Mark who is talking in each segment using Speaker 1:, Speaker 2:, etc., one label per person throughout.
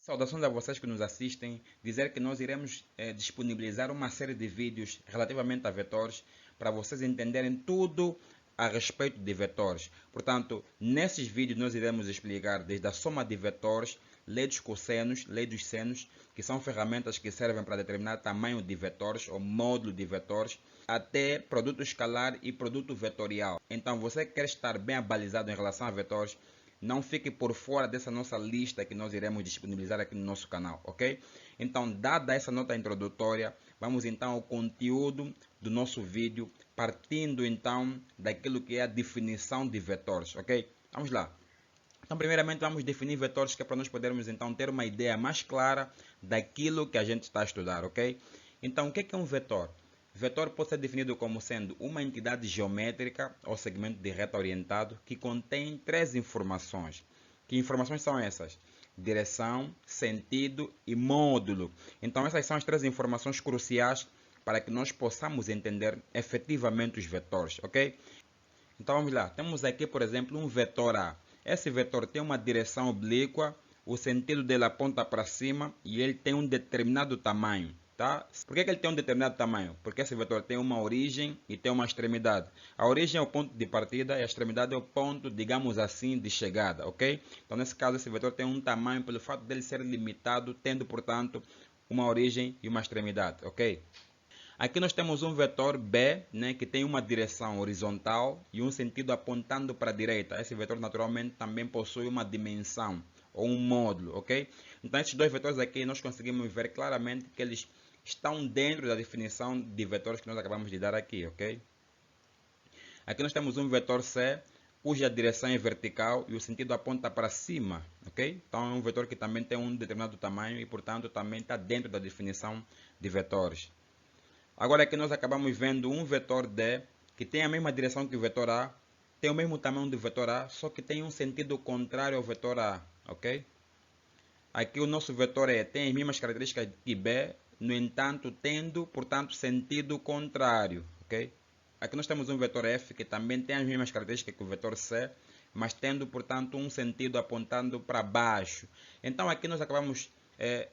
Speaker 1: Saudações a vocês que nos assistem. Dizer que nós iremos disponibilizar uma série de vídeos relativamente a vetores para vocês entenderem tudo a respeito de vetores. Portanto, nesses vídeos nós iremos explicar desde a soma de vetores, lei dos cossenos, lei dos senos, que são ferramentas que servem para determinar tamanho de vetores ou módulo de vetores, até produto escalar e produto vetorial. Então, você quer estar bem abalizado em relação a vetores, não fique por fora dessa nossa lista que nós iremos disponibilizar aqui no nosso canal, ok? Então, dada essa nota introdutória, vamos então ao conteúdo do nosso vídeo, partindo então daquilo que é a definição de vetores, ok? Vamos lá. Então, primeiramente, vamos definir vetores, que é para nós podermos então ter uma ideia mais clara daquilo que a gente está a estudar, ok? Então, o que é um vetor? Vetor pode ser definido como sendo uma entidade geométrica ou segmento de reta orientado que contém três informações. Que informações são essas? Direção, sentido e módulo. Então, essas são as três informações cruciais para que nós possamos entender efetivamente os vetores, ok? Então, vamos lá. Temos aqui, por exemplo, um vetor A. Esse vetor tem uma direção oblíqua, o sentido dele aponta para cima e ele tem um determinado tamanho. Tá? Por que ele tem um determinado tamanho? Porque esse vetor tem uma origem e tem uma extremidade. A origem é o ponto de partida e a extremidade é o ponto, digamos assim, de chegada, ok? Então, nesse caso, esse vetor tem um tamanho pelo fato dele ser limitado, tendo, portanto, uma origem e uma extremidade, ok? Aqui nós temos um vetor B, né, que tem uma direção horizontal e um sentido apontando para a direita. Esse vetor naturalmente também possui uma dimensão ou um módulo, ok? Então esses dois vetores aqui nós conseguimos ver claramente que eles estão dentro da definição de vetores que nós acabamos de dar aqui, ok? Aqui nós temos um vetor C, cuja direção é vertical e o sentido aponta para cima, ok? Então é um vetor que também tem um determinado tamanho e, portanto, também está dentro da definição de vetores. Agora aqui nós acabamos vendo um vetor D, que tem a mesma direção que o vetor A, tem o mesmo tamanho do vetor A, só que tem um sentido contrário ao vetor A, ok? Aqui o nosso vetor E tem as mesmas características que B, no entanto, tendo, portanto, sentido contrário, ok? Aqui nós temos um vetor F que também tem as mesmas características que o vetor C, mas tendo, portanto, um sentido apontando para baixo. Então aqui nós acabamos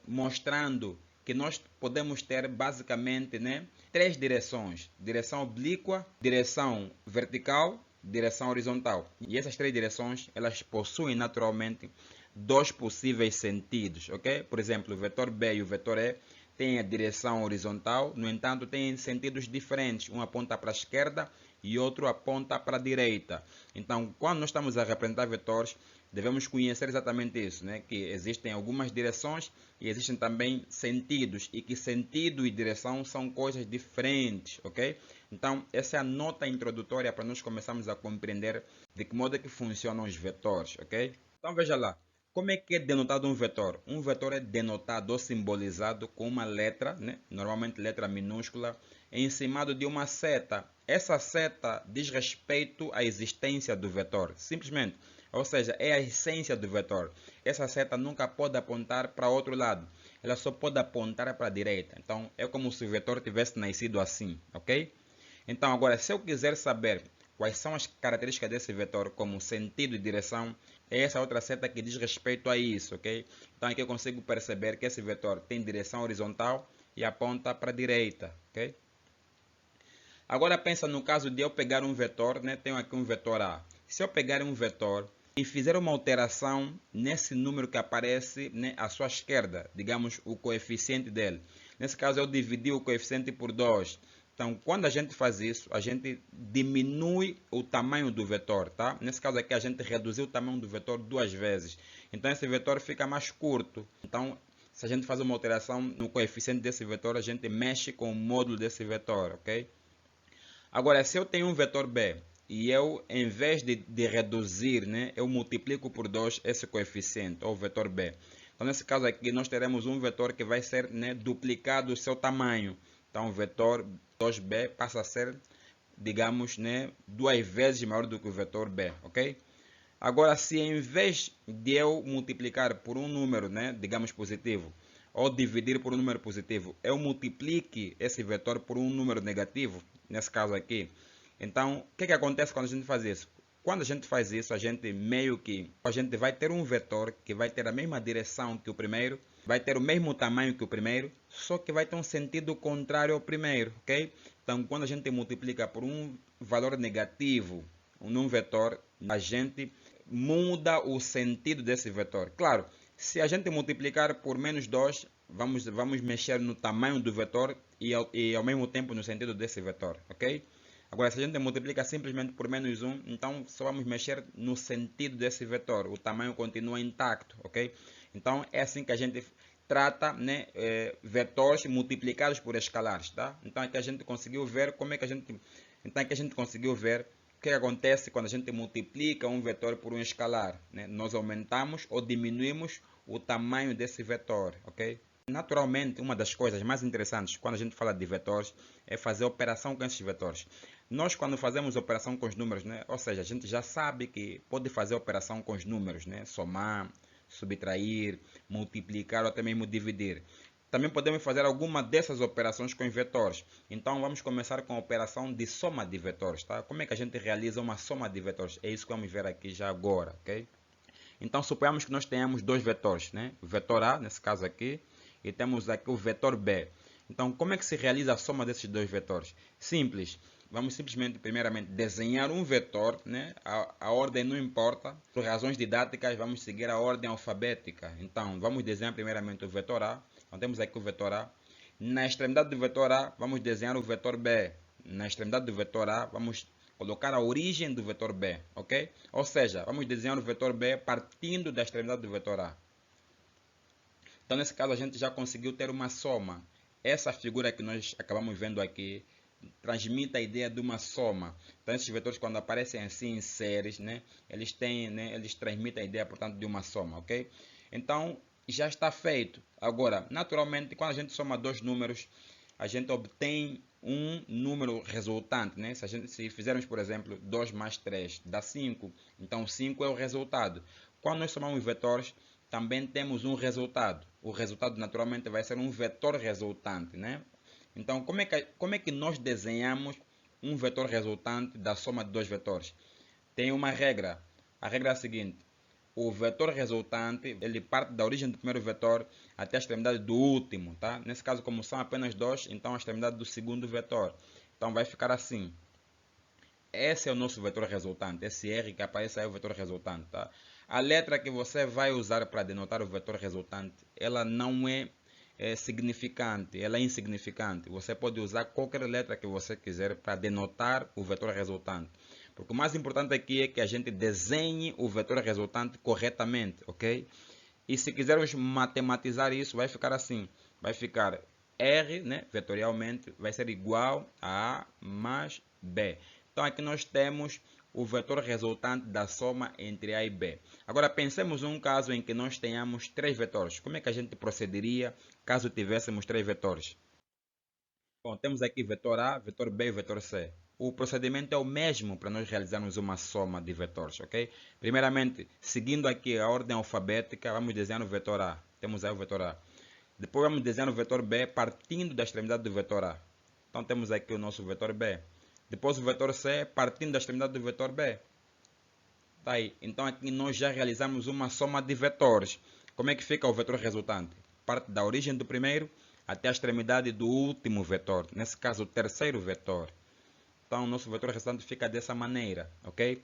Speaker 1: mostrando que nós podemos ter basicamente, né, três direções: direção oblíqua, direção vertical, direção horizontal. E essas três direções, elas possuem naturalmente dois possíveis sentidos, ok? Por exemplo, o vetor B e o vetor E têm a direção horizontal, no entanto, têm sentidos diferentes. Um aponta para a esquerda e outro aponta para a direita. Então, quando nós estamos a representar vetores, devemos conhecer exatamente isso, né? Que existem algumas direções e existem também sentidos, e que sentido e direção são coisas diferentes, ok? Então, essa é a nota introdutória para nós começarmos a compreender de que modo é que funcionam os vetores, ok? Então, veja lá. Como é que é denotado um vetor? Um vetor é denotado ou simbolizado com uma letra, né? Normalmente letra minúscula, em cima de uma seta. Essa seta diz respeito à existência do vetor, simplesmente. Ou seja, é a essência do vetor. Essa seta nunca pode apontar para outro lado. Ela só pode apontar para a direita. Então, é como se o vetor tivesse nascido assim, ok? Então, agora, se eu quiser saber quais são as características desse vetor, como sentido e direção, é essa outra seta que diz respeito a isso, ok? Então aqui eu consigo perceber que esse vetor tem direção horizontal e aponta para a direita, ok? Agora pensa no caso de eu pegar um vetor, né? Tenho aqui um vetor A. Se eu pegar um vetor e fizer uma alteração nesse número que aparece, né, à sua esquerda, digamos o coeficiente dele. Nesse caso eu dividi o coeficiente por 2. Então, quando a gente faz isso, a gente diminui o tamanho do vetor, tá? Nesse caso aqui, a gente reduziu o tamanho do vetor duas vezes. Então, esse vetor fica mais curto. Então, se a gente faz uma alteração no coeficiente desse vetor, a gente mexe com o módulo desse vetor, ok? Agora, se eu tenho um vetor B e eu, em vez de reduzir, né, eu multiplico por 2 esse coeficiente, ou vetor B. Então, nesse caso aqui, nós teremos um vetor que vai ser, né, duplicado o seu tamanho. Então, o vetor 2B passa a ser, digamos, né, duas vezes maior do que o vetor B, ok? Agora, se em vez de eu multiplicar por um número, né, digamos positivo, ou dividir por um número positivo, eu multiplique esse vetor por um número negativo, nesse caso aqui, então, o que acontece quando a gente faz isso? Quando a gente faz isso, a gente vai ter um vetor que vai ter a mesma direção que o primeiro, vai ter o mesmo tamanho que o primeiro, só que vai ter um sentido contrário ao primeiro, ok? Então, quando a gente multiplica por um valor negativo num vetor, a gente muda o sentido desse vetor. Claro, se a gente multiplicar por menos 2, vamos mexer no tamanho do vetor e ao mesmo tempo no sentido desse vetor, ok? Agora, se a gente multiplica simplesmente por menos 1, então só vamos mexer no sentido desse vetor. O tamanho continua intacto, ok? Então, é assim que a gente trata, né, vetores multiplicados por escalares, tá? Então, aqui a gente conseguiu ver como é que a gente... Então, aqui a gente conseguiu ver o que acontece quando a gente multiplica um vetor por um escalar, né? Nós aumentamos ou diminuímos o tamanho desse vetor, ok? Naturalmente, uma das coisas mais interessantes quando a gente fala de vetores é fazer operação com esses vetores. Nós, quando fazemos operação com os números, né, ou seja, a gente já sabe que pode fazer operação com os números, né, somar, subtrair, multiplicar ou até mesmo dividir. Também podemos fazer alguma dessas operações com os vetores. Então, vamos começar com a operação de soma de vetores. Tá? Como é que a gente realiza uma soma de vetores? É isso que vamos ver aqui já agora, ok? Então, suponhamos que nós tenhamos dois vetores, né? O vetor A, nesse caso aqui, e temos aqui o vetor B. Então, como é que se realiza a soma desses dois vetores? Simples. Vamos simplesmente, primeiramente, desenhar um vetor, né? A ordem não importa. Por razões didáticas, vamos seguir a ordem alfabética. Então, vamos desenhar primeiramente o vetor A. Então, temos aqui o vetor A. Na extremidade do vetor A, vamos desenhar o vetor B. Na extremidade do vetor A, vamos colocar a origem do vetor B, ok? Ou seja, vamos desenhar o vetor B partindo da extremidade do vetor A. Então, nesse caso, a gente já conseguiu ter uma soma. Essa figura que nós acabamos vendo aqui transmite a ideia de uma soma. Então, esses vetores, quando aparecem assim em séries, né, eles transmitem a ideia, portanto, de uma soma, ok? Então, já está feito. Agora, naturalmente, quando a gente soma dois números, a gente obtém um número resultante, né? Se fizermos, por exemplo, 2 mais 3 dá 5, então 5 é o resultado. Quando nós somamos vetores, também temos um resultado. O resultado, naturalmente, vai ser um vetor resultante, né? Então, como é que nós desenhamos um vetor resultante da soma de dois vetores? Tem uma regra. A regra é a seguinte. O vetor resultante, ele parte da origem do primeiro vetor até a extremidade do último, tá? Nesse caso, como são apenas dois, então a extremidade do segundo vetor. Então vai ficar assim. Esse é o nosso vetor resultante. Esse R que aparece aí é o vetor resultante, tá? A letra que você vai usar para denotar o vetor resultante, ela não é significante, ela é insignificante. Você pode usar qualquer letra que você quiser para denotar o vetor resultante. Porque o mais importante aqui é que a gente desenhe o vetor resultante corretamente, ok? E se quisermos matematizar isso, vai ficar assim. Vai ficar R, né, vetorialmente, vai ser igual a A mais B. Então aqui nós temos o vetor resultante da soma entre A e B. Agora pensemos num caso em que nós tenhamos três vetores. Como é que a gente procederia caso tivéssemos três vetores? Bom, temos aqui vetor A, vetor B e vetor C. O procedimento é o mesmo para nós realizarmos uma soma de vetores, ok? Primeiramente, seguindo aqui a ordem alfabética, vamos desenhar o vetor A. Temos aí o vetor A. Depois vamos desenhar o vetor B partindo da extremidade do vetor A. Então temos aqui o nosso vetor B. Depois o vetor C partindo da extremidade do vetor B. Tá aí. Então aqui nós já realizamos uma soma de vetores. Como é que fica o vetor resultante? Parte da origem do primeiro até a extremidade do último vetor. Nesse caso, o terceiro vetor. Então o nosso vetor resultante fica dessa maneira, ok?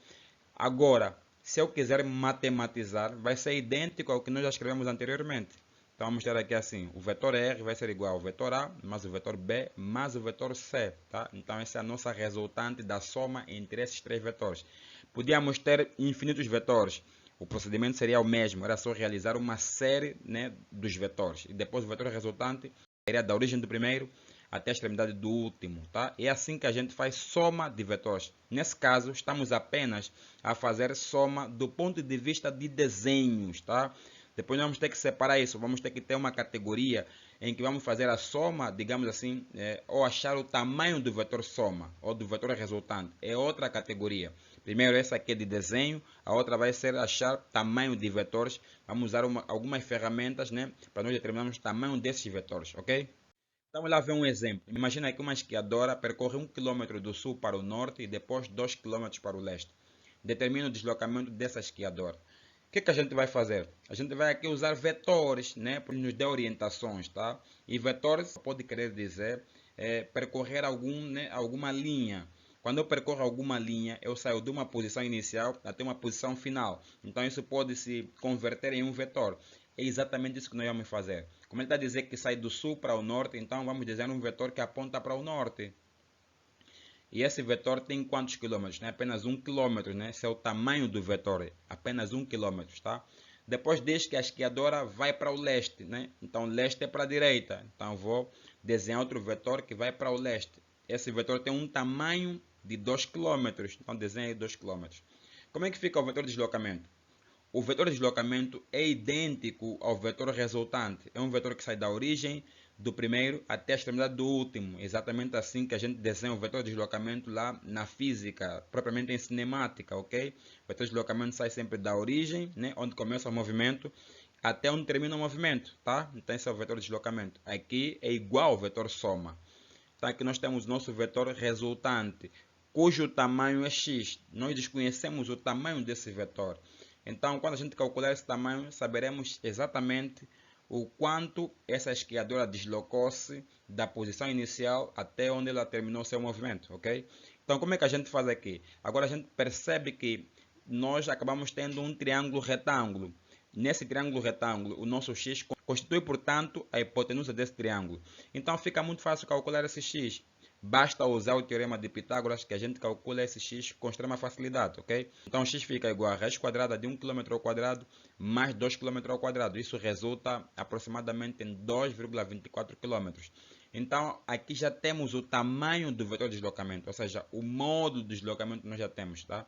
Speaker 1: Agora, se eu quiser matematizar, vai ser idêntico ao que nós já escrevemos anteriormente. Então vamos ter aqui assim, o vetor R vai ser igual ao vetor A, mais o vetor B, mais o vetor C. Tá? Então essa é a nossa resultante da soma entre esses três vetores. Podíamos ter infinitos vetores. O procedimento seria o mesmo, era só realizar uma série, né, dos vetores. E depois o vetor resultante seria da origem do primeiro até a extremidade do último. Tá? É assim que a gente faz soma de vetores. Nesse caso, estamos apenas a fazer soma do ponto de vista de desenhos. Tá? Depois nós vamos ter que separar isso, vamos ter que ter uma categoria em que vamos fazer a soma, digamos assim, ou achar o tamanho do vetor soma, ou do vetor resultante. É outra categoria. Primeiro essa aqui é de desenho, a outra vai ser achar tamanho de vetores. Vamos usar algumas ferramentas, né, para nós determinarmos o tamanho desses vetores, ok? Então vamos lá ver um exemplo. Imagina que uma esquiadora percorre 1 km do sul para o norte e depois 2 km para o leste. determina o deslocamento dessa esquiadora. O que a gente vai fazer? A gente vai aqui usar vetores, né, para nos dar orientações, tá? E vetores pode querer dizer percorrer alguma linha. Quando eu percorro alguma linha, eu saio de uma posição inicial até uma posição final. Então isso pode se converter em um vetor. É exatamente isso que nós vamos fazer. Como ele está a dizer que sai do sul para o norte, então vamos desenhar um vetor que aponta para o norte. E esse vetor tem quantos quilômetros? Né? Apenas 1 quilômetro, né? Esse é o tamanho do vetor, apenas 1 quilômetro, tá? Depois diz que a esquiadora vai para o leste, né? Então leste é para a direita. Então vou desenhar outro vetor que vai para o leste. Esse vetor tem um tamanho de 2 quilômetros. Então desenhe 2 quilômetros. Como é que fica o vetor de deslocamento? O vetor de deslocamento é idêntico ao vetor resultante. É um vetor que sai da origem do primeiro até a extremidade do último. Exatamente assim que a gente desenha o vetor de deslocamento lá na física, propriamente em cinemática, ok? O vetor de deslocamento sai sempre da origem, né, onde começa o movimento, até onde termina o movimento, tá? Então esse é o vetor de deslocamento. Aqui é igual ao vetor soma. Então aqui nós temos o nosso vetor resultante, cujo tamanho é x. Nós desconhecemos o tamanho desse vetor. Então, quando a gente calcular esse tamanho, saberemos exatamente o quanto essa esquiadora deslocou-se da posição inicial até onde ela terminou seu movimento, ok? Então, como é que a gente faz aqui? Agora a gente percebe que nós acabamos tendo um triângulo retângulo. Nesse triângulo retângulo, o nosso x constitui, portanto, a hipotenusa desse triângulo. Então, fica muito fácil calcular esse x. Basta usar o teorema de Pitágoras que a gente calcula esse x com extrema facilidade, ok? Então x fica igual a raiz quadrada de 1 km ao quadrado mais 2 km ao quadrado. Isso resulta aproximadamente em 2,24 km. Então aqui já temos o tamanho do vetor de deslocamento, ou seja, o modo de deslocamento nós já temos, tá?